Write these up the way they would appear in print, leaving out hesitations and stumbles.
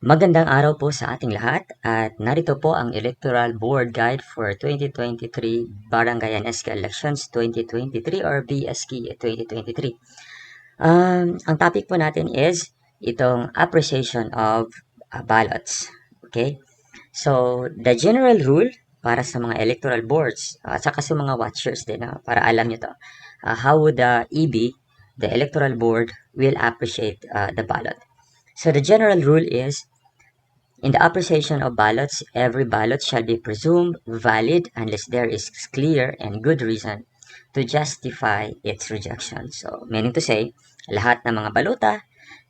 Magandang araw po sa ating lahat at narito po ang Electoral Board Guide for 2023 Barangay and SK Elections 2023 or BSKE 2023. Ang topic po natin is itong appreciation of ballots. Okay? So, the general rule para sa mga electoral boards at saka sa mga watchers din para alam nyo to, how would the EB, the electoral board, will appreciate the ballot. So, the general rule is in the appreciation of ballots, every ballot shall be presumed valid unless there is clear and good reason to justify its rejection. So, meaning to say, lahat ng mga balota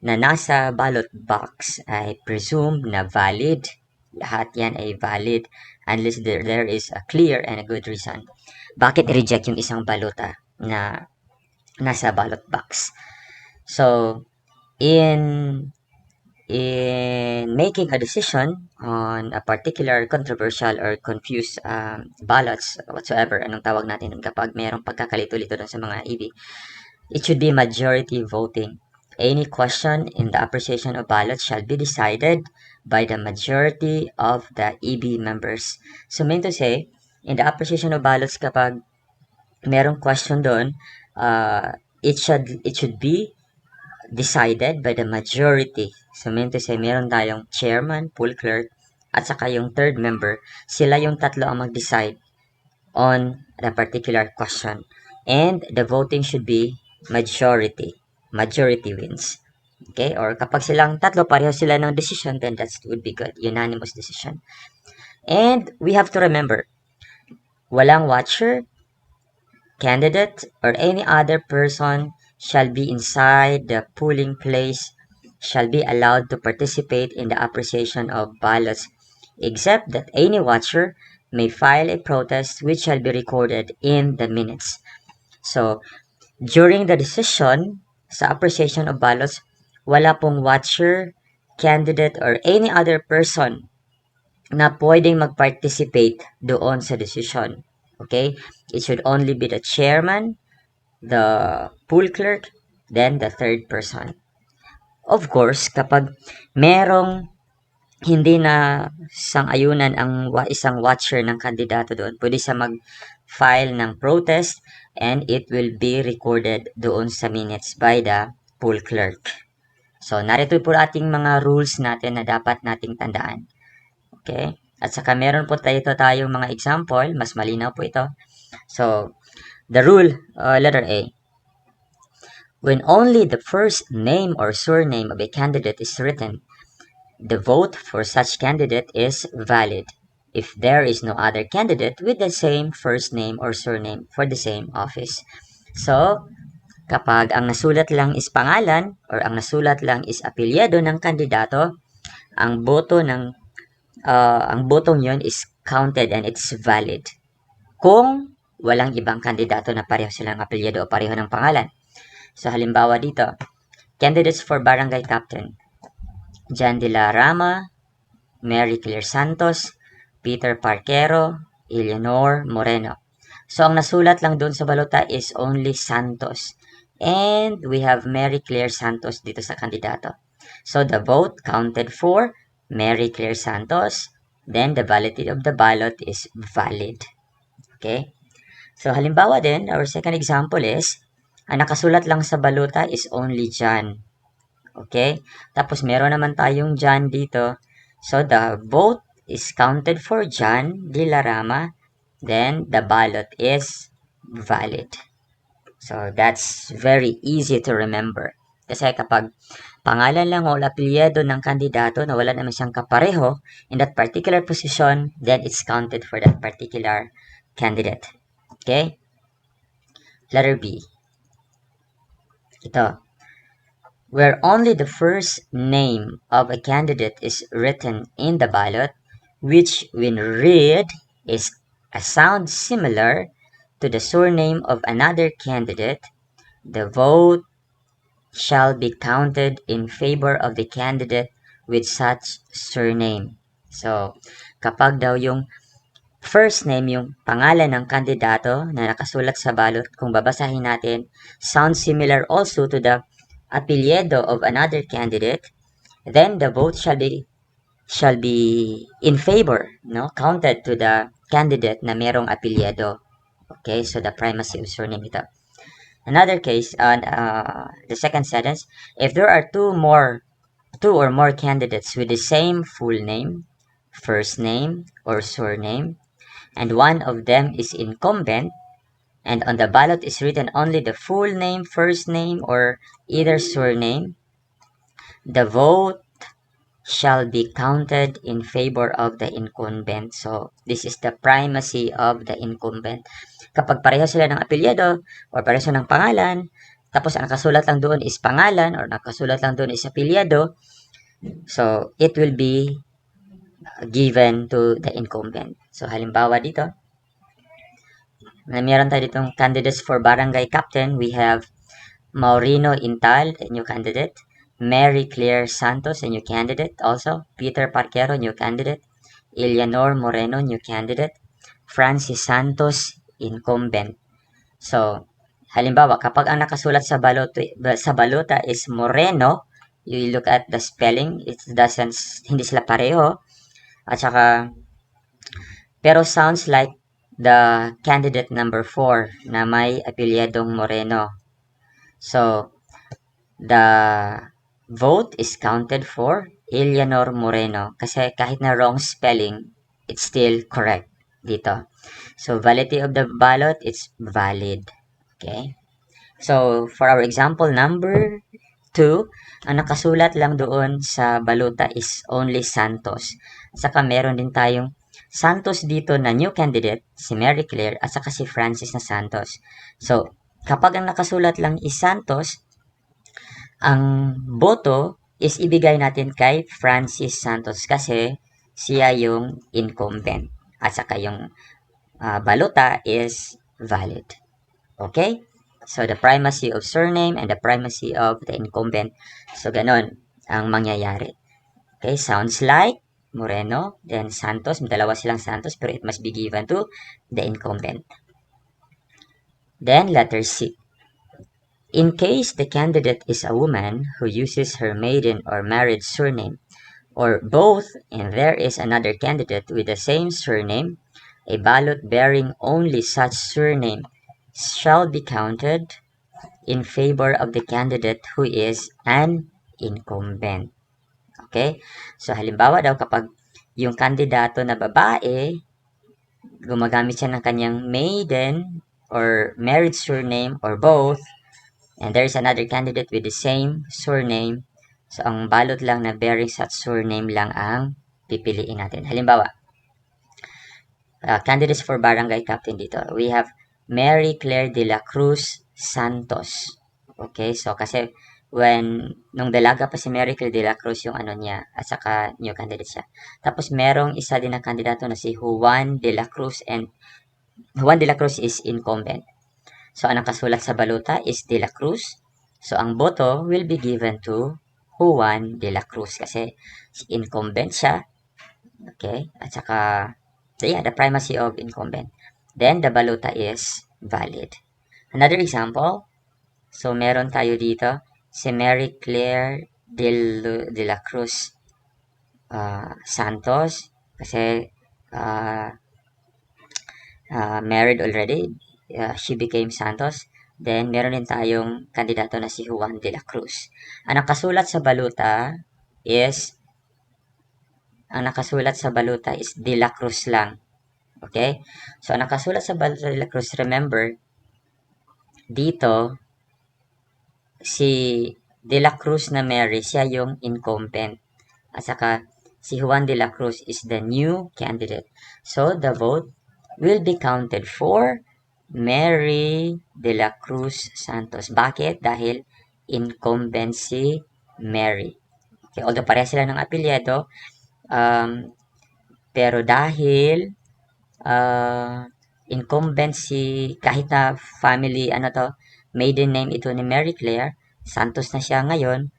na nasa ballot box ay presumed na valid. Lahat yan ay valid unless there is a clear and a good reason. Bakit i-reject yung isang balota na nasa ballot box? So, in making a decision on a particular controversial or confused ballots whatsoever, anong tawag natin kapag mayroong pagkakalito-lito dun sa mga EB, it should be majority voting. Any question in the appreciation of ballots shall be decided by the majority of the EB members. So, mean to say, in the appreciation of ballots, kapag merong question doon, it should be decided by the majority. So, mean to say, meron tayong chairman, pool clerk, at saka yung third member. Sila yung tatlo ang mag-decide on the particular question. And the voting should be majority. Majority wins. Okay? Or kapag silang tatlo, pareho sila ng decision, then that would be good. Unanimous decision. And we have to remember, walang watcher, candidate, or any other person shall be inside the polling place shall be allowed to participate in the appreciation of ballots, except that any watcher may file a protest which shall be recorded in the minutes. So, during the decision sa appreciation of ballots, wala pong watcher, candidate, or any other person na pwedeng mag-participate doon sa decision. Okay? It should only be the chairman, the pool clerk, then the third person. Of course, kapag merong hindi na sang-ayunan ang isang watcher ng kandidato doon, pwede siya mag-file ng protest and it will be recorded doon sa minutes by the pool clerk. So, narito po ating mga rules natin na dapat nating tandaan. Okay? At saka meron po tayong mga example, mas malinaw po ito. So, the rule, letter A. When only the first name or surname of a candidate is written, the vote for such candidate is valid if there is no other candidate with the same first name or surname for the same office. So, kapag ang nasulat lang is pangalan or ang nasulat lang is apelyido ng kandidato, ang botong yon is counted and it's valid. Kung walang ibang kandidato na pareho silang apelyido o pareho ng pangalan. So, halimbawa dito, candidates for Barangay Captain, Jan de la Rama, Mary Claire Santos, Peter Parquero, Eleanor Moreno. So, ang nasulat lang doon sa balota is only Santos. And we have Mary Claire Santos dito sa kandidato. So, the vote counted for Mary Claire Santos. Then, the validity of the ballot is valid. Okay? So, halimbawa din, our second example is, ang nakasulat lang sa balota is only John. Okay? Tapos, meron naman tayong John dito. So, the vote is counted for John de la Rama. Then, the ballot is valid. So, that's very easy to remember. Kasi kapag pangalan lang o apelyido ng kandidato na wala naman siyang kapareho in that particular position, then it's counted for that particular candidate. Okay? Letter B. Ito. Where only the first name of a candidate is written in the ballot, which when read is a sound similar to the surname of another candidate, the vote shall be counted in favor of the candidate with such surname. So, kapag daw yung first name, yung pangalan ng kandidato na nakasulat sa ballot, kung babasahin natin, sounds similar also to the apelyido of another candidate, then the vote shall be shall be in favor, no, counted to the candidate na merong apelyido. Okay, so the primacy of surname ito. Another case, the second sentence, if there are two or more candidates with the same full name, first name, or surname, and one of them is incumbent, and on the ballot is written only the full name, first name, or either surname, the vote shall be counted in favor of the incumbent. So, this is the primacy of the incumbent. Kapag pareho sila ng apelyido or pareho sila ng pangalan, tapos ang nakasulat lang doon is pangalan or nakasulat lang doon is apelyido, so it will be given to the incumbent. So, halimbawa dito, meron tayo ditong candidates for barangay captain. We have Maurino Intal, a new candidate. Mary Claire Santos, a new candidate also. Peter Parquero, new candidate. Eleanor Moreno, new candidate. Francis Santos, incumbent. So, halimbawa, kapag ang nakasulat sa balota is Moreno, you look at the spelling, hindi sila pareho. At saka, pero sounds like the candidate number 4 na may apelyedong Moreno. So, the vote is counted for Eleanor Moreno kasi kahit na wrong spelling, it's still correct dito. So, validity of the ballot, it's valid. Okay? So, for our example number 2, ang nakasulat lang doon sa balota is only Santos. Saka meron din tayong Santos dito na new candidate, si Mary Claire, at saka si Francis na Santos. So, kapag ang nakasulat lang is Santos, ang boto is ibigay natin kay Francis Santos kasi siya yung incumbent. At saka yung balota is valid. Okay? So, the primacy of surname and the primacy of the incumbent. So, ganon ang mangyayari. Okay? Sounds like Moreno, then Santos. Dalawa silang Santos, pero it must be given to the incumbent. Then, letter C. In case the candidate is a woman who uses her maiden or married surname, or both, and there is another candidate with the same surname, a ballot bearing only such surname shall be counted in favor of the candidate who is an incumbent. Okay? So, halimbawa daw kapag yung kandidato na babae, gumagamit siya ng kanyang maiden or married surname or both, and there is another candidate with the same surname, so ang ballot lang na bearing such surname lang ang pipiliin natin. Halimbawa, candidates for barangay captain dito. We have Mary Claire de la Cruz Santos. Okay, so kasi nung dalaga pa si Mary Claire de la Cruz yung ano niya, at saka new candidate siya. Tapos merong isa din na kandidato na si Juan de la Cruz, and Juan de la Cruz is incumbent. So, ang nakasulat sa baluta is de la Cruz. So, ang boto will be given to Juan de la Cruz kasi incumbent siya. Okay, at saka the primacy of incumbent. Then, the baluta is valid. Another example, so meron tayo dito, si Mary Claire de la Cruz Santos, kasi married already, she became Santos. Then, meron din tayong kandidato na si Juan de la Cruz. Ang nakasulat sa baluta is de la Cruz lang. Okay? So, ang nakasulat sa baluta de la Cruz, remember, dito, si de la Cruz na Mary, siya yung incumbent. At saka, si Juan de la Cruz is the new candidate. So, the vote will be counted for Mary de la Cruz Santos. Bakit? Dahil incumbency Mary. Okay, although pareha sila ng apelyido, pero dahil incumbency, kahit na family, maiden name ito ni Mary Claire, Santos na siya ngayon,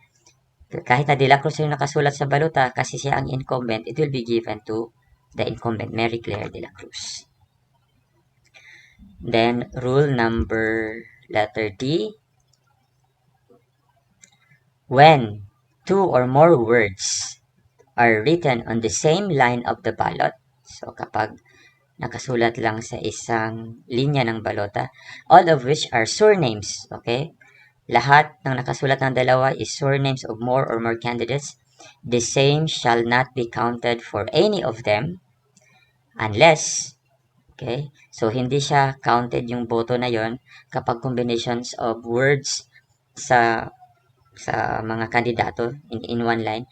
kahit na de la Cruz yung nakasulat sa baluta, kasi siya ang incumbent, it will be given to the incumbent, Mary Claire de la Cruz. Then, rule number letter D. When two or more words are written on the same line of the ballot. So kapag nakasulat lang sa isang linya ng balota, all of which are surnames, okay? Lahat ng nakasulat ng dalawa is surnames of more or more candidates. The same shall not be counted for any of them unless, okay? So, hindi siya counted yung boto na yon kapag combinations of words sa mga kandidato in one line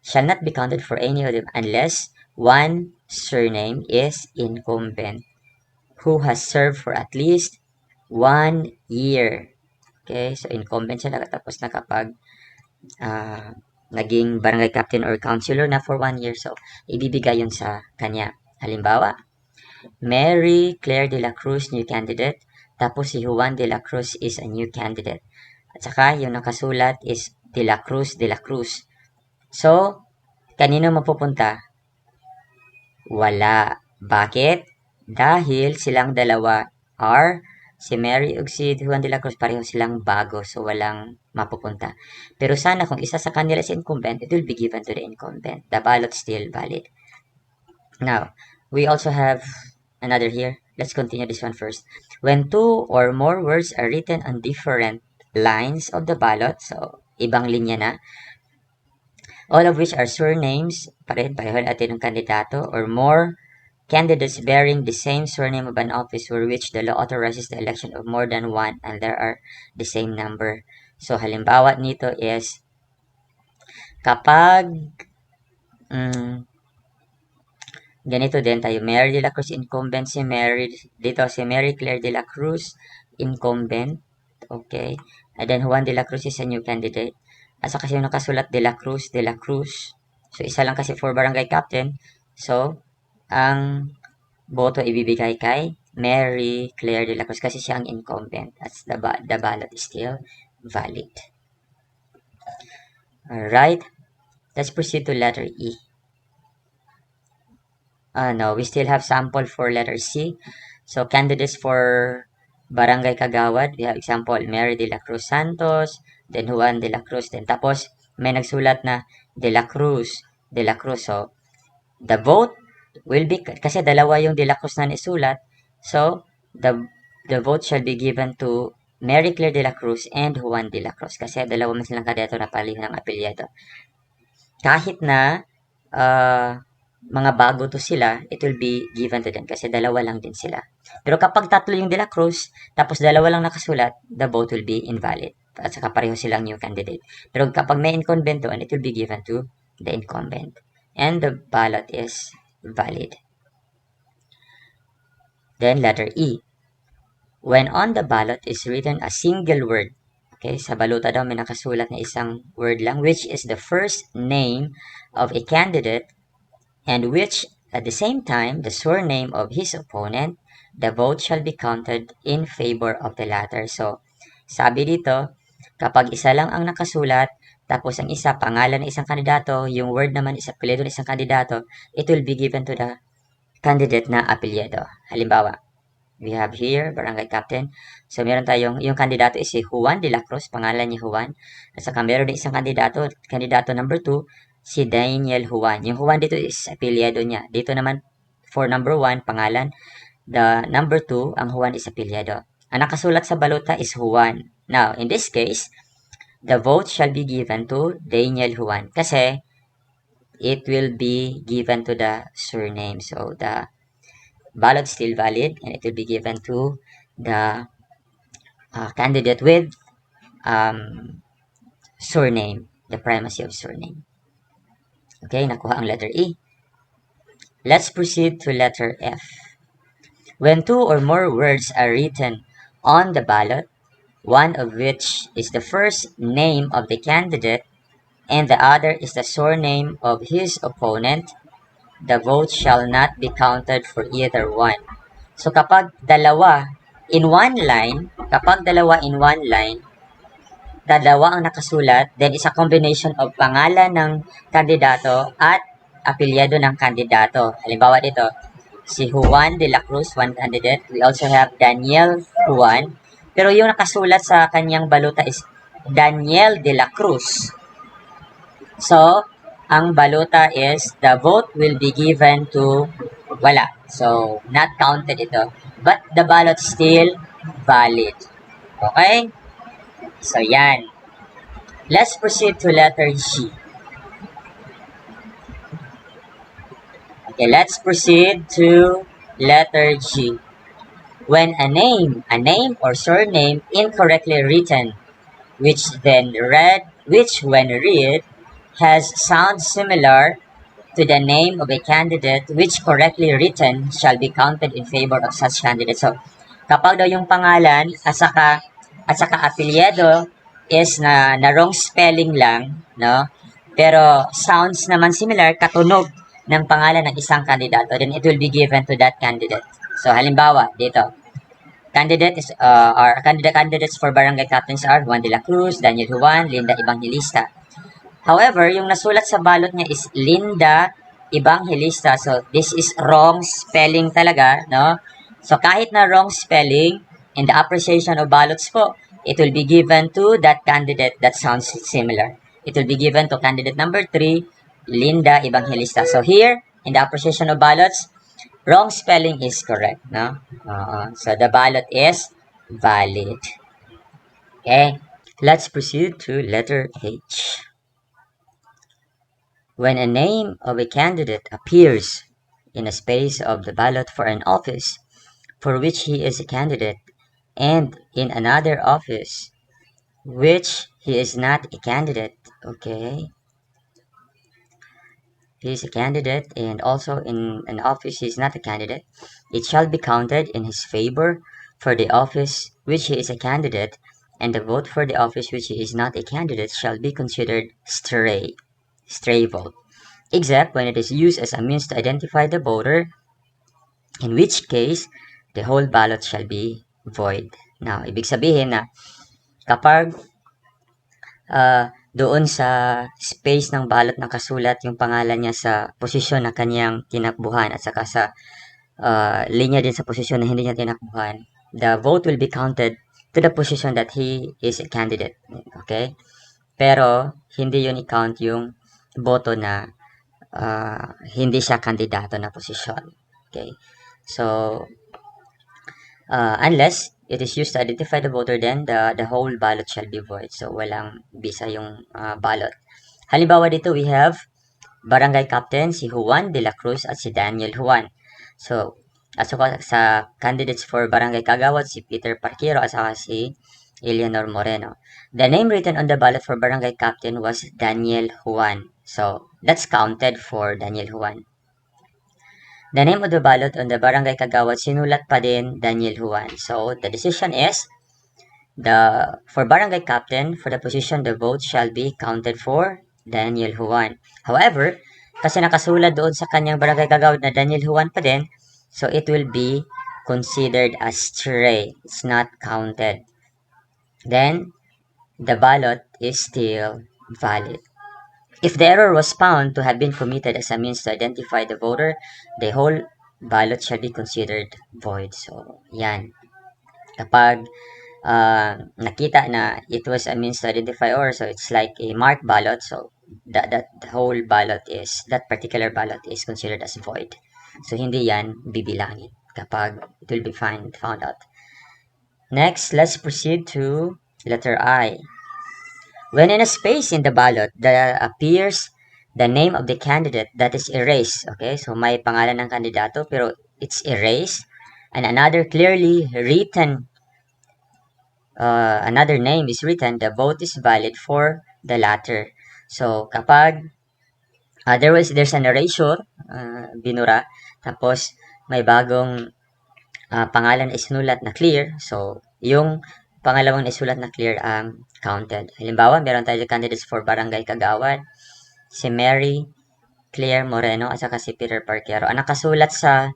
shall not be counted for any of them unless one surname is incumbent who has served for at least 1 year. Okay, so incumbent siya tapos na kapag naging barangay captain or councilor na for 1 year. So, ibibigay yun sa kanya. Halimbawa, Mary Claire de la Cruz, new candidate. Tapos si Juan de la Cruz is a new candidate. At saka, yung nakasulat is de la Cruz de la Cruz. So, kanino mapupunta? Wala. Bakit? Dahil silang dalawa are si Mary ug si Juan de la Cruz, pareho silang bago, so walang mapupunta. Pero sana kung isa sa kanila is incumbent, it will be given to the incumbent. The ballot still valid. Now, we also have another here. Let's continue this one first. When two or more words are written on different lines of the ballot, so ibang linya na, all of which are surnames, pareho natin ng kandidato, or more candidates bearing the same surname of an office for which the law authorizes the election of more than one and there are the same number. So, halimbawa nito is kapag ganito din tayo, Mary de la Cruz incumbent, si Mary Claire de la Cruz incumbent, okay, and then Juan de la Cruz is a new candidate. At saka kasi yung nakasulat de la Cruz, so isa lang kasi for barangay captain, so ang boto ibibigay kay Mary Claire de la Cruz kasi siya ang incumbent at the ballot is still valid. Alright, let's proceed to letter E. No, we still have sample for letter C. So, candidates for Barangay Kagawad, we have example, Mary de la Cruz Santos, then Juan de la Cruz, then tapos may nagsulat na de la Cruz. So, the vote will be, kasi dalawa yung de la Cruz na nisulat, so, the vote shall be given to Mary Claire de la Cruz and Juan de la Cruz, kasi dalawa man silang kandidato na paliho ng apelyido. Kahit na, mga bago to sila, it will be given to them kasi dalawa lang din sila. Pero kapag tatlo yung de la Cruz, tapos dalawa lang nakasulat, the vote will be invalid. At saka pareho silang new candidate. Pero kapag may incumbent doon, it will be given to the incumbent. And the ballot is valid. Then letter E. When on the ballot is written a single word, okay, sa balota daw may nakasulat na isang word lang, which is the first name of a candidate and which at the same time the surname of his opponent, the vote shall be counted in favor of the latter. So, sabi dito, kapag isa lang ang nakasulat, tapos ang isa pangalan ng isang kandidato, yung word naman is apelyido ng isang kandidato, it will be given to the candidate na apelyido. Halimbawa, we have here, barangay captain. So, meron tayong, yung kandidato is si Juan de la Cruz, pangalan niya Juan. At saka meron din isang kandidato number 2, si Daniel Juan. Yung Juan dito is apelyido niya. Dito naman, for number 1, pangalan. The number 2, ang Juan is apelyido. Ang nakasulat sa balota is Juan. Now, in this case, the vote shall be given to Daniel Juan. Kasi, it will be given to the surname. So, the ballot is still valid and it will be given to the candidate with surname, the primacy of surname. Okay, nakuha ang letter E. Let's proceed to letter F. When two or more words are written on the ballot, one of which is the first name of the candidate and the other is the surname of his opponent, the vote shall not be counted for either one. So kapag dalawa in one line, dalawa ang nakasulat, then is a combination of pangalan ng kandidato at apelyido ng kandidato. Halimbawa dito, si Juan de la Cruz, one candidate. We also have Daniel Juan. Pero yung nakasulat sa kanyang baluta is Daniel de la Cruz. So, ang baluta is the vote will be given to wala. So, not counted ito. But the ballot still valid. Okay? So, yan. Let's proceed to letter G. Okay, let's proceed to letter G. When a name or surname incorrectly written, which when read has sounds similar to the name of a candidate which correctly written shall be counted in favor of such candidate. So, kapag daw yung pangalan at saka apelyido is na wrong spelling lang, no? Pero sounds naman similar, katunog ng pangalan ng isang kandidato, then it will be given to that candidate. So, halimbawa, dito, candidates for barangay captains are Juan de la Cruz, Daniel Juan, Linda Evangelista. However, yung nasulat sa ballot niya is Linda Evangelista. So, this is wrong spelling talaga, no? So, kahit na wrong spelling, in the appreciation of ballots po, it will be given to that candidate that sounds similar. It will be given to candidate number 3, Linda Evangelista. So, here, in the appreciation of ballots, wrong spelling is correct, no? So, the ballot is valid. Okay? Let's proceed to letter H. When a name of a candidate appears in a space of the ballot for an office for which he is a candidate and in another office which he is not a candidate, okay? He is a candidate and also in an office he is not a candidate. It shall be counted in his favor for the office which he is a candidate, and the vote for the office which he is not a candidate shall be considered stray vote, except when it is used as a means to identify the voter, in which case the whole ballot shall be void. Now, ibig sabihin na kapag doon sa space ng ballot nakasulat yung pangalan niya sa posisyon na kanyang tinakbuhan at saka sa linya din sa posisyon na hindi niya tinakbuhan, the vote will be counted to the position that he is a candidate. Okay? Pero, hindi yun i-count yung boto na hindi siya kandidato na posisyon. Okay? So, unless it is used to identify the voter, then the whole ballot shall be void. So, walang bisa yung ballot. Halimbawa dito, we have barangay captain, si Juan de la Cruz at si Daniel Juan. So, sa candidates for barangay kagawad, si Peter Parquero at saka si Eleanor Moreno. The name written on the ballot for barangay captain was Daniel Juan. So, that's counted for Daniel Juan. The name of the ballot on the barangay kagawad, sinulat pa din Daniel Juan. So, the decision is, for barangay captain, for the position, the vote shall be counted for Daniel Juan. However, kasi nakasulat doon sa kanyang barangay kagawad na Daniel Juan pa din, so it will be considered as stray. It's not counted. Then, the ballot is still valid. If the error was found to have been committed as a means to identify the voter, the whole ballot shall be considered void. So, yan. Kapag nakita na it was a means to identify or so it's like a marked ballot, so that whole ballot is, that particular ballot is considered as void. So, hindi yan bibilangin kapag it will be found out. Next, let's proceed to letter I. When in a space in the ballot, there appears the name of the candidate that is erased. Okay, so may pangalan ng kandidato pero it's erased. And another clearly written, another name is written, the vote is valid for the latter. So, kapag there's an erasure, binura, tapos may bagong pangalan na isinulat na clear, so yung pangalawang isulat na clear ang counted. Halimbawa, meron tayo candidates for Barangay Kagawad, si Mary Claire Moreno at saka si Peter Parquero. Ang nakasulat sa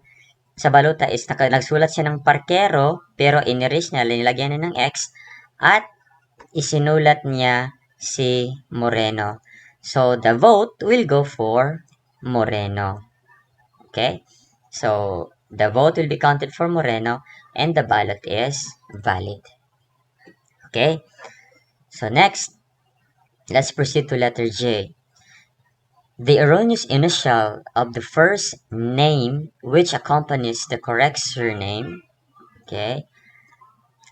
balota is nagsulat siya ng Parquero pero inerase niya, nilagyan niya ng X at isinulat niya si Moreno. So, the vote will go for Moreno. Okay? So, the vote will be counted for Moreno and the ballot is valid. Okay, so next, let's proceed to letter J. The erroneous initial of the first name which accompanies the correct surname, okay,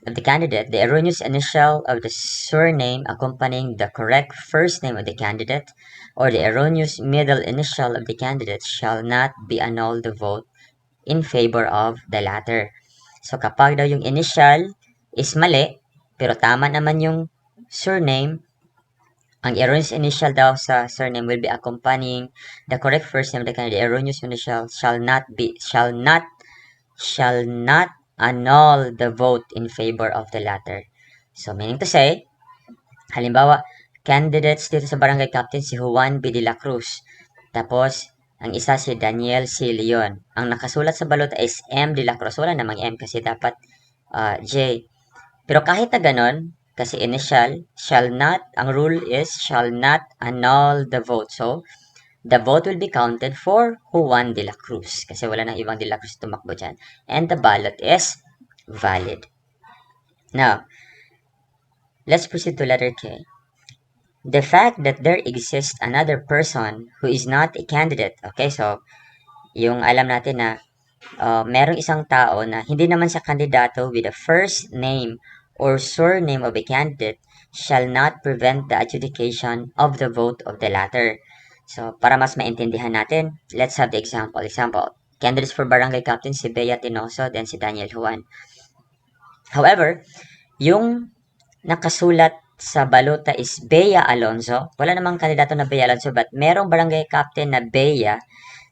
of the candidate, the erroneous initial of the surname accompanying the correct first name of the candidate, or the erroneous middle initial of the candidate shall not be annul the vote in favor of the latter. So kapag daw yung initial is mali, pero tama naman yung surname, ang erroneous initial daw sa surname will be accompanying the correct first name of the candidate. The erroneous initial shall not annul the vote in favor of the latter. So meaning to say, halimbawa, candidates dito sa barangay captain si Juan B. de la Cruz. Tapos, ang isa si Daniel C. Leon. Ang nakasulat sa balota is M. de la Cruz. Wala namang M kasi dapat J. Pero kahit na ganon, kasi initial, shall not, ang rule is shall not annul the vote. So, the vote will be counted for Juan de la Cruz. Kasi wala nang ibang de la Cruz tumakbo dyan. And the ballot is valid. Now, let's proceed to letter K. The fact that there exists another person who is not a candidate. Okay, so, yung alam natin na merong isang tao na hindi naman siya kandidato with the first name or surname of a candidate shall not prevent the adjudication of the vote of the latter. So, para mas maintindihan natin, let's have the example. Example, candidates for barangay captain si Bea Tinoso then si Daniel Juan. However, yung nakasulat sa balota is Bea Alonzo. Wala namang kandidato na Bea Alonzo but merong barangay captain na Bea.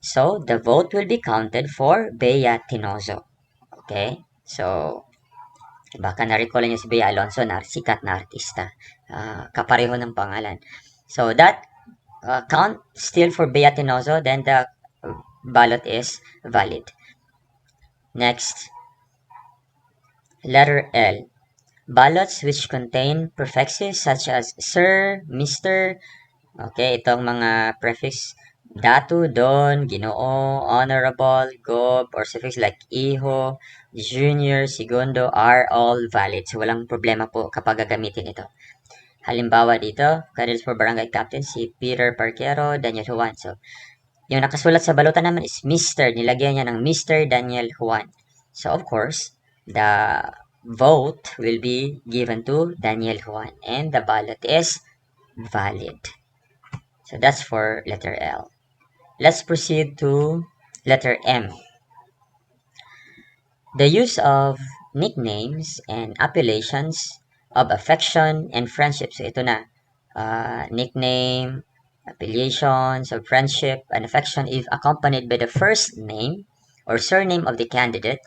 So, the vote will be counted for Bea Tinoso. Okay? So, baka na-recall niyo si Bea Alonzo na sikat na artista. Kapareho ng pangalan. So, that count still for Bea Tinoso, then the ballot is valid. Next, letter L. Ballots which contain prefixes such as Sir, Mr. Okay, itong mga prefix datu, don, ginoo, honorable, gob, or suffix like iho, junior, segundo are all valid. So, walang problema po kapag gagamitin ito. Halimbawa dito, candidates for barangay captain si Peter Parquero, Daniel Juan. So, yung nakasulat sa balota naman is Mr. Nilagyan niya ng Mr. Daniel Juan. So, of course, the vote will be given to Daniel Juan and the ballot is valid. So, that's for letter L. Let's proceed to letter M. The use of nicknames and appellations of affection and friendship. So, ito na. Nickname, appellations of friendship and affection if accompanied by the first name or surname of the candidate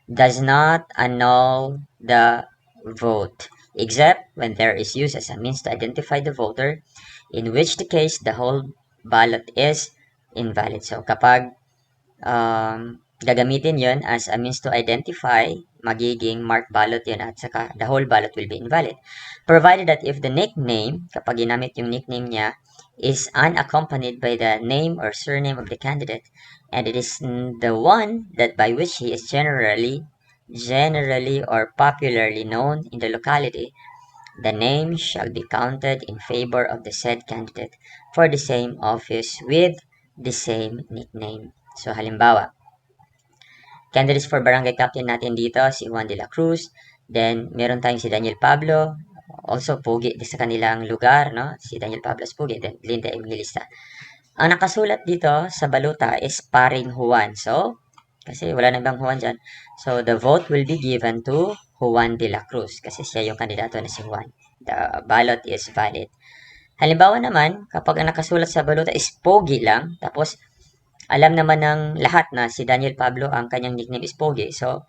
does not annul the vote, except when there is used as a means to identify the voter, in which the case the whole ballot is invalid. So, kapag gagamitin yon as a means to identify, magiging marked ballot yun at saka the whole ballot will be invalid. Provided that if the nickname, kapag ginamit yung nickname niya, is unaccompanied by the name or surname of the candidate, and it is the one that by which he is generally or popularly known in the locality, the name shall be counted in favor of the said candidate for the same office with the same nickname. So, halimbawa, candidates for barangay captain natin dito, si Juan de la Cruz. Then, meron tayong si Daniel Pablo. Also, pugi sa kanilang lugar, no? Si Daniel Pablo is pugi. Then, Linda Evangelista. Ang nakasulat dito sa baluta is paring Juan. So, kasi wala na ibang Juan dyan. So, the vote will be given to Juan de la Cruz. Kasi siya yung kandidato na si Juan. The ballot is valid. Halimbawa naman, kapag ang nakasulat sa baluta is pogi lang, tapos alam naman ng lahat na si Daniel Pablo ang kanyang nickname is Pogi. So,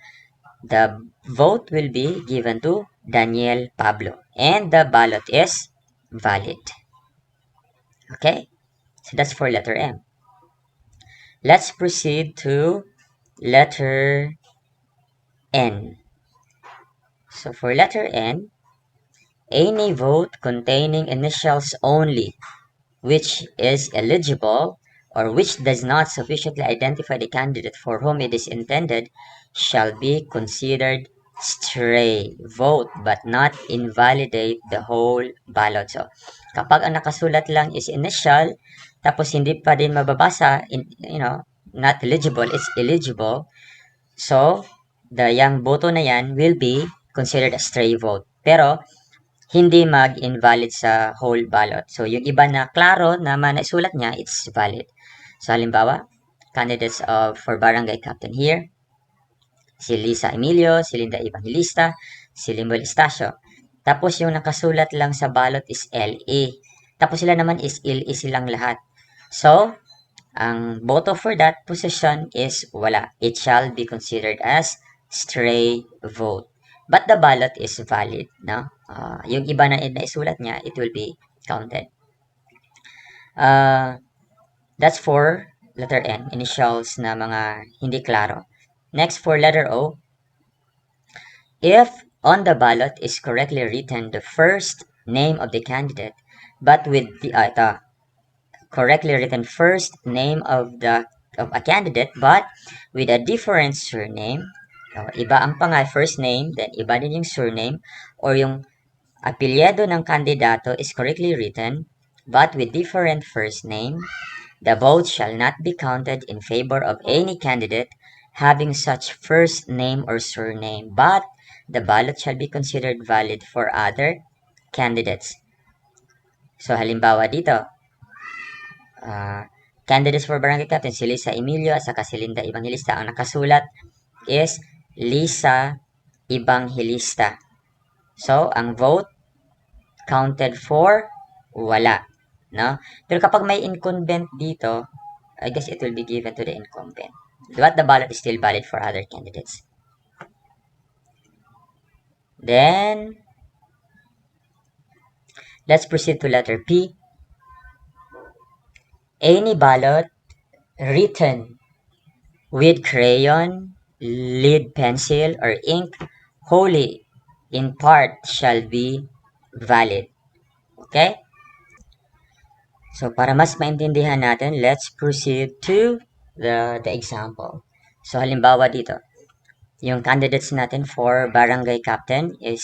the vote will be given to Daniel Pablo. And the ballot is valid. Okay? So, that's for letter M. Let's proceed to letter N. So, for letter N, any vote containing initials only, which is eligible or which does not sufficiently identify the candidate for whom it is intended shall be considered stray vote but not invalidate the whole ballot. So, kapag ang nakasulat lang is initial, tapos hindi pa din mababasa, not eligible, it's illegible. So, yung boto na yan will be considered a stray vote. Pero, hindi mag-invalid sa whole ballot. So, yung iba na klaro na naisulat niya, it's valid. So, halimbawa, candidates for barangay captain here, si Lisa Emilio, si Linda Evangelista, si Limuel Estacio. Tapos, yung nakasulat lang sa ballot is LA. Tapos, sila naman is LA silang lahat. So, ang boto for that position is wala. It shall be considered as stray vote. But the ballot is valid, no? Yung iba na naisulat niya, it will be counted. That's for letter N, initials na mga hindi klaro. Next, for letter O, if on the ballot is correctly written the first name of the candidate, but with the correctly written first name of a candidate but with a different surname. Iba ang first name, then iba din yung surname, or yung apelyido ng kandidato is correctly written but with different first name. The vote shall not be counted in favor of any candidate having such first name or surname, but the ballot shall be considered valid for other candidates. So halimbawa dito, candidates for barangay captain, si Lisa Emilio at saka si Linda Evangelista. Ang nakasulat is Lisa Evangelista. So, ang vote counted for wala. No? Pero kapag may incumbent dito, I guess it will be given to the incumbent. But the ballot is still valid for other candidates. Then, let's proceed to letter P. Any ballot written with crayon, lead pencil, or ink wholly in part shall be valid. Okay? So, para mas maintindihan natin, let's proceed to the example. So, halimbawa dito, yung candidates natin for barangay captain is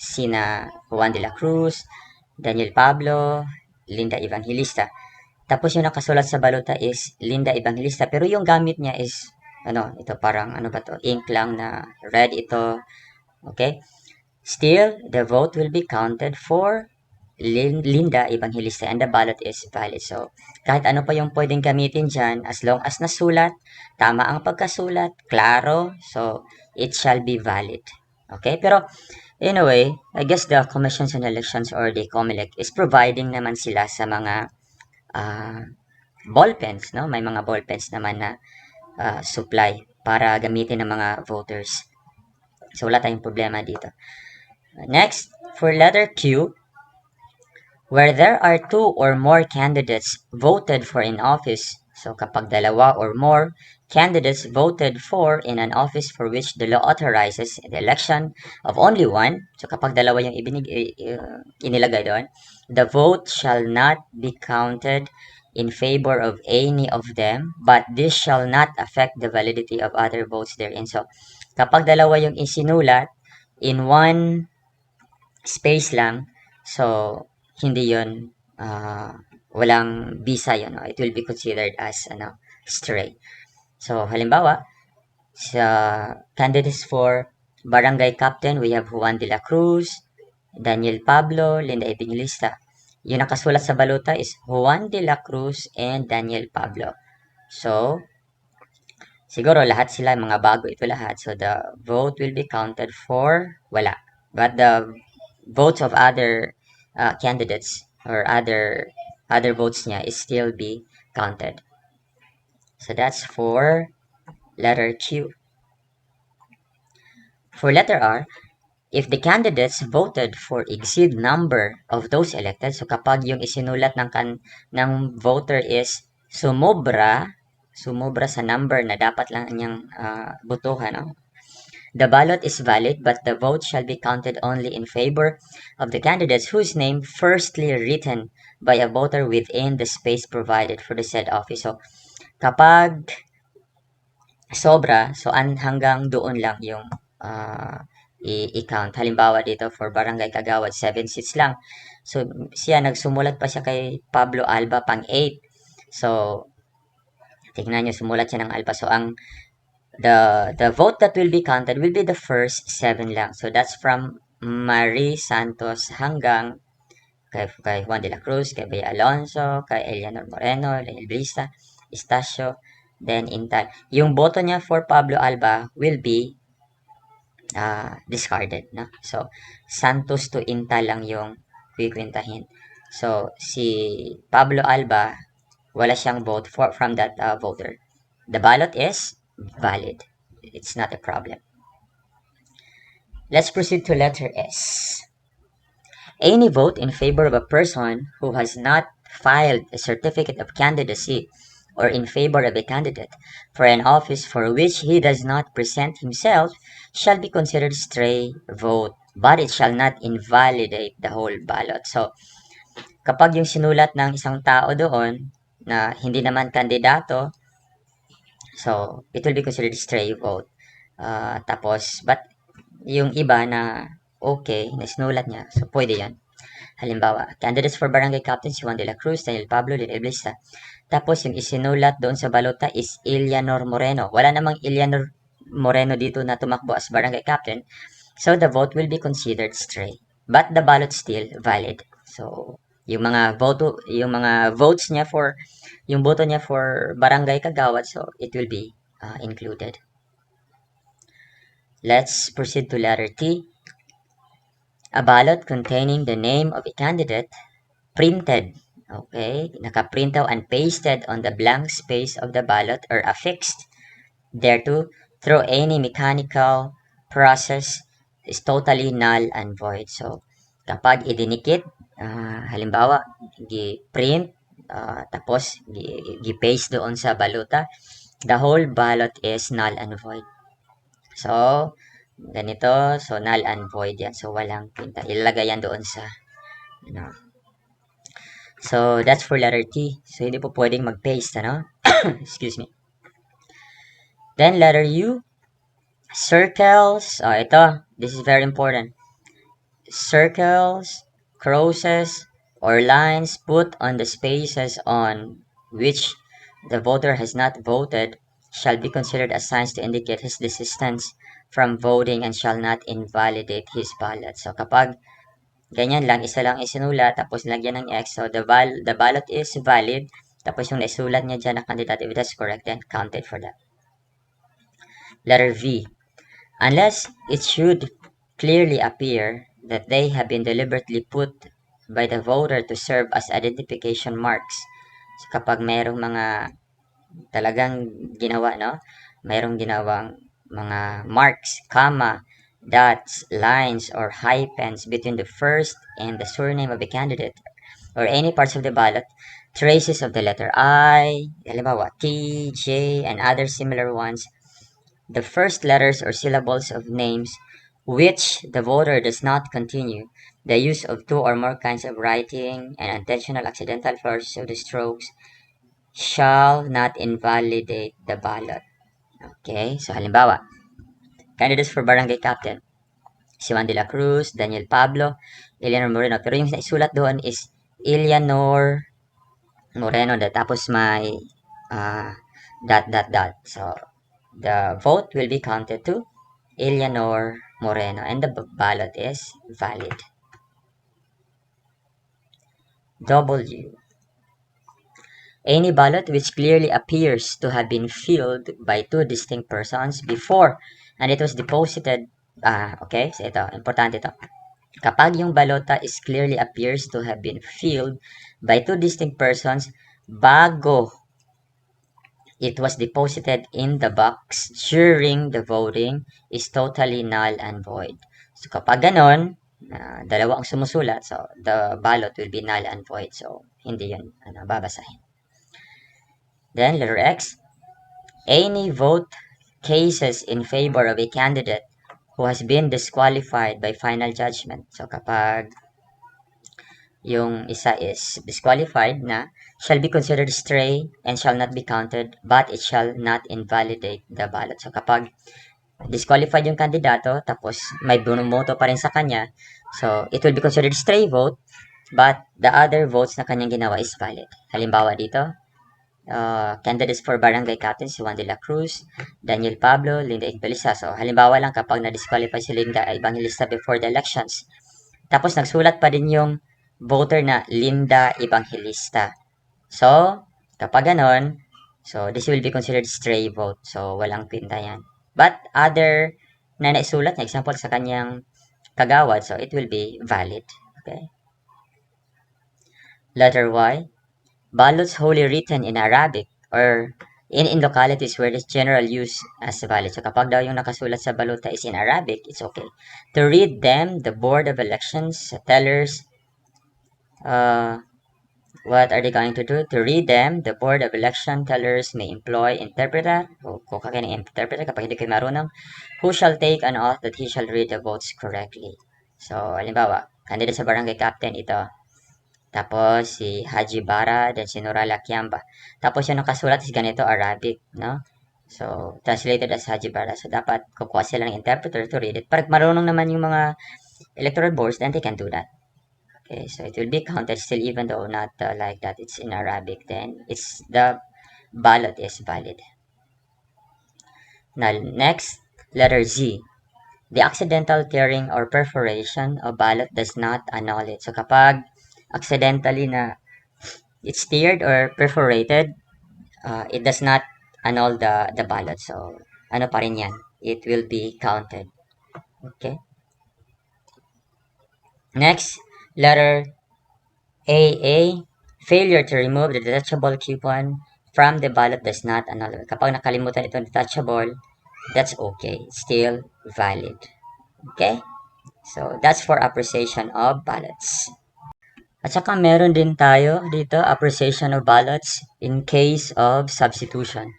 sina Juan de la Cruz, Daniel Pablo, Linda Evangelista. Tapos yung nakasulat sa balota is Linda Evangelista. Pero yung gamit niya is, ito parang, ink lang na red ito. Okay? Still, the vote will be counted for Linda Evangelista and the ballot is valid. So, kahit ano pa yung pwedeng gamitin dyan, as long as nasulat, tama ang pagkasulat, klaro, so, it shall be valid. Okay? Pero, in a way, I guess the Commissions on Elections or the comelec is providing naman sila sa mga ballpens, no? May mga ballpens naman na supply para gamitin ng mga voters. So, wala tayong problema dito. Next, for letter Q, where there are two or more candidates voted for in office, so kapag dalawa or more candidates voted for in an office for which the law authorizes the election of only one, so kapag dalawa yung inilagay doon, the vote shall not be counted in favor of any of them, but this shall not affect the validity of other votes therein. So, kapag dalawa yung isinulat in one space lang, so, hindi yun, walang visa yun. It will be considered as stray. So, halimbawa, sa candidates for barangay captain, we have Juan de la Cruz, Daniel Pablo, Linda Evangelista. Yung nakasulat sa balota is Juan de la Cruz and Daniel Pablo. So, siguro lahat sila, mga bago ito lahat. So, the vote will be counted for wala. But the votes of other candidates or other votes niya is still be counted. So, that's for letter Q. For letter R, if the candidates voted for exceed number of those elected, so kapag yung isinulat ng voter is sumobra sa number na dapat lang niyang botohan, no? The ballot is valid, but the vote shall be counted only in favor of the candidates whose name firstly written by a voter within the space provided for the said office. So, kapag sobra, so hanggang doon lang yung i-count. Halimbawa dito for Barangay Kagawad, 7 seats lang. So, siya, nagsumulat pa siya kay Pablo Alba pang 8. So, tingnan nyo, sumulat siya ng Alba. So, the vote that will be counted will be the first 7 lang. So, that's from Marie Santos hanggang kay Juan de la Cruz, kay Bea Alonso, kay Eleanor Moreno, Leonel Brista, Estacio, then Intal. Yung boto niya for Pablo Alba will be discarded. No? So, Santos to Intal lang yung kikwentahin. So, si Pablo Alba, wala siyang vote from that voter. The ballot is valid. It's not a problem. Let's proceed to letter S. Any vote in favor of a person who has not filed a certificate of candidacy or in favor of a candidate for an office for which he does not present himself shall be considered stray vote, but it shall not invalidate the whole ballot. So, kapag yung sinulat ng isang tao doon na hindi naman kandidato, so it will be considered stray vote. But yung iba na okay, na sinulat niya, so pwede yan. Halimbawa, candidates for barangay captain si Juan de la Cruz, Daniel Pablo, Lil Blista. Tapos yung isinulat doon sa balota is Eleanor Moreno. Wala namang Eleanor Moreno dito na tumakbo as barangay captain. So the vote will be considered stray. But the ballot still valid. So yung mga votes niya for yung boto niya for barangay kagawad, so it will be included. Let's proceed to letter T. A ballot containing the name of a candidate printed, okay, nakaprintaw and pasted on the blank space of the ballot or affixed thereto through any mechanical process is totally null and void. So, kapag idinikit, halimbawa, gi-print, tapos gi-paste doon sa baluta, the whole ballot is null and void. So, ganito, so null and void yan. So, walang pinta. Ilalagay yan doon sa, So, that's for letter T. So, hindi po pwedeng mag-paste, ano? Excuse me. Then, letter U. Circles. Ito. This is very important. Circles, crosses, or lines put on the spaces on which the voter has not voted shall be considered as signs to indicate his desistance from voting and shall not invalidate his ballot. So, kapag ganyan lang, isa lang isinulat, tapos nilagyan ng X, so the ballot is valid, tapos yung naisulat niya dyan na candidate, if that's correct, then counted for that. Letter V. Unless it should clearly appear that they have been deliberately put by the voter to serve as identification marks. So, kapag mayroong mga talagang ginawa, no? Mayroong ginawang mga marks, comma, dots, lines, or hyphens between the first and the surname of a candidate or any parts of the ballot, traces of the letter I, halimbawa, T, J, and other similar ones, the first letters or syllables of names which the voter does not continue, the use of two or more kinds of writing, and intentional accidental flourishes of the strokes shall not invalidate the ballot. Okay, so halimbawa, candidates for barangay captain, si Juan de la Cruz, Daniel Pablo, Eleanor Moreno. Pero yung isulat doon is Eleanor Moreno, tapos may dot. So, the vote will be counted to Eleanor Moreno and the ballot is valid. W. Any ballot which clearly appears to have been filled by two distinct persons before and it was deposited, okay, so ito, importante ito. Kapag yung balota is clearly appears to have been filled by two distinct persons bago it was deposited in the box during the voting is totally null and void. So kapag ganon, dalawa ang sumusulat, so the ballot will be null and void. So hindi yun babasahin. Then letter X, any vote cases in favor of a candidate who has been disqualified by final judgment. So kapag yung isa is disqualified na, shall be considered stray and shall not be counted, but it shall not invalidate the ballot. So kapag disqualified yung kandidato, tapos may bumoto pa rin sa kanya, so it will be considered stray vote, but the other votes na kanyang ginawa is valid. Halimbawa dito, candidates for Barangay Captain si Juan de la Cruz, Daniel Pablo, Linda Evangelista. So, halimbawa lang kapag na-disqualify si Linda Evangelista before the elections. Tapos, nagsulat pa din yung voter na Linda Evangelista. So, kapag ganon, so this will be considered stray vote. So, walang kwenta yan. But, other na naisulat, na example sa kanyang kagawad, so it will be valid. Okay? Letter Y. Ballots wholly written in Arabic or in localities where it's general use as valid. So kapag daw yung nakasulat sa balota is in Arabic, it's okay. To read them, the Board of Elections tellers, what are they going to do? To read them, the Board of Election tellers may employ interpreter, o kung ka ng interpreter kapag hindi kayo marunong, who shall take an oath that he shall read the votes correctly. So, halimbawa, candidate sa barangay captain ito, tapos si Haji Bara, then si Nurala Kiamba. Tapos yung nakasulat is ganito, Arabic, no? So, translated as Haji Bara. So, dapat kukuha sila ng interpreter to read it. Pag marunong naman yung mga electoral boards, then they can do that. Okay, so it will be counted still even though not like that. It's in Arabic. Then, it's the ballot is valid. Now, next, letter Z. The accidental tearing or perforation of ballot does not annul it. So, kapag accidentally na it's teared or perforated, it does not annul the ballot. So, ano pa rin yan? It will be counted. Okay? Next, letter AA. Failure to remove the detachable coupon from the ballot does not annul it. Kapag nakalimutan itong detachable, that's okay. It's still valid. Okay? So, that's for appreciation of ballots. At saka meron din tayo dito appreciation of ballots in case of substitution.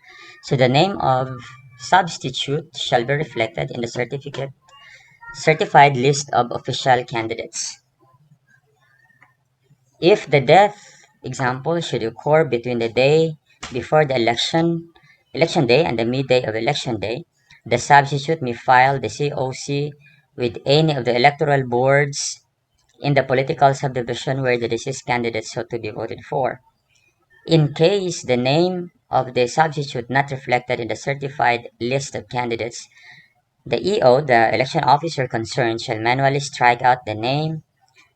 So the name of substitute shall be reflected in the certified list of official candidates. If the death, example, should occur between the day before the election day and the midday of election day, the substitute may file the COC with any of the electoral boards in the political subdivision where the deceased candidate sought to be voted for. In case the name of the substitute not reflected in the certified list of candidates, the EO, the election officer concerned, shall manually strike out the name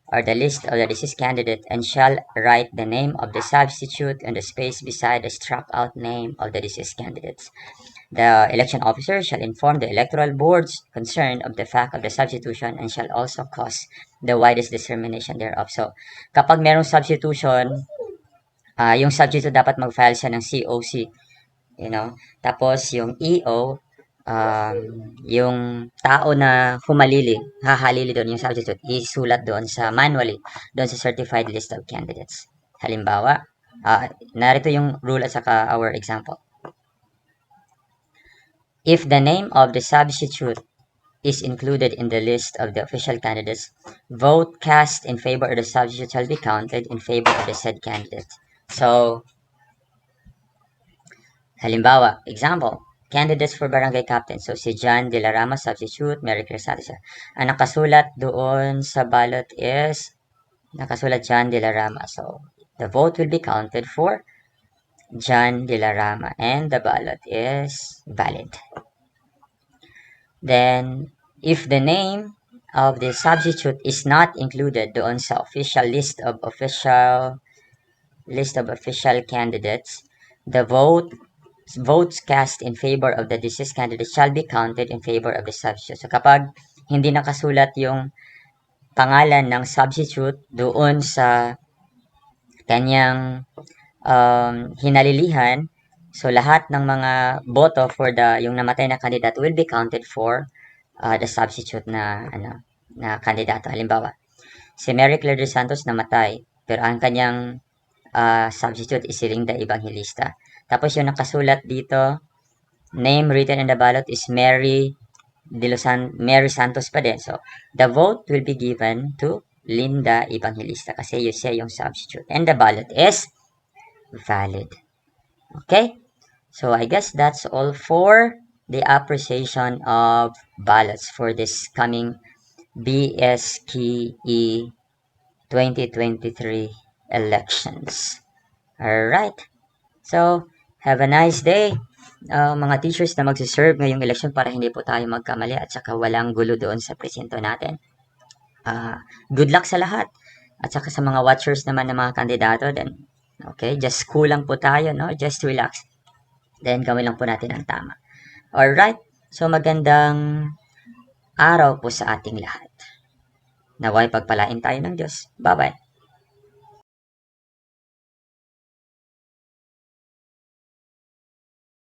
or the list of the deceased candidate and shall write the name of the substitute in the space beside the struck out name of the deceased candidates. The election officer shall inform the electoral boards concerned of the fact of the substitution and shall also cause the widest dissemination thereof. So, kapag merong substitution, yung substitute dapat mag-file siya ng COC, you know. Tapos yung EO, yung tao na hahalili doon yung substitute, isulat doon sa manually, doon sa certified list of candidates. Halimbawa, narito yung rule at saka our example. If the name of the substitute is included in the list of the official candidates, vote cast in favor of the substitute shall be counted in favor of the said candidate. So, halimbawa, example, candidates for barangay captain. So, si John De La Rama, substitute, Mary Crisata siya. Ang nakasulat doon sa ballot is, nakasulat John De La Rama. So, the vote will be counted for John De La Rama and the ballot is valid. Then, if the name of the substitute is not included doon sa official list of official candidates, the votes cast in favor of the deceased candidate shall be counted in favor of the substitute. So kapag hindi nakasulat yung pangalan ng substitute doon sa kanyang hinalilihan, so lahat ng mga boto for yung namatay na kandidato will be counted for the substitute na kandidato. Halimbawa, si Mary Claire de Santos namatay, pero ang kanyang substitute is si Linda Evangelista. Tapos yung nakasulat dito, name written in the ballot is Mary Santos pa din. So, the vote will be given to Linda Evangelista kasi yun siya yung substitute. And the ballot is valid. Okay? So, I guess that's all for the appreciation of ballots for this coming BSKE 2023 elections. Alright, so have a nice day, mga teachers na magsiserve ngayong election para hindi po tayo magkamali at saka walang gulo doon sa presinto natin. Good luck sa lahat. At saka sa mga watchers naman ng mga kandidato, then, okay, just cool lang po tayo, no? Just relax. Then, gawin lang po natin ang tama. Alright, so magandang araw po sa ating lahat. Naway pagpalain tayo ng Diyos. Bye-bye.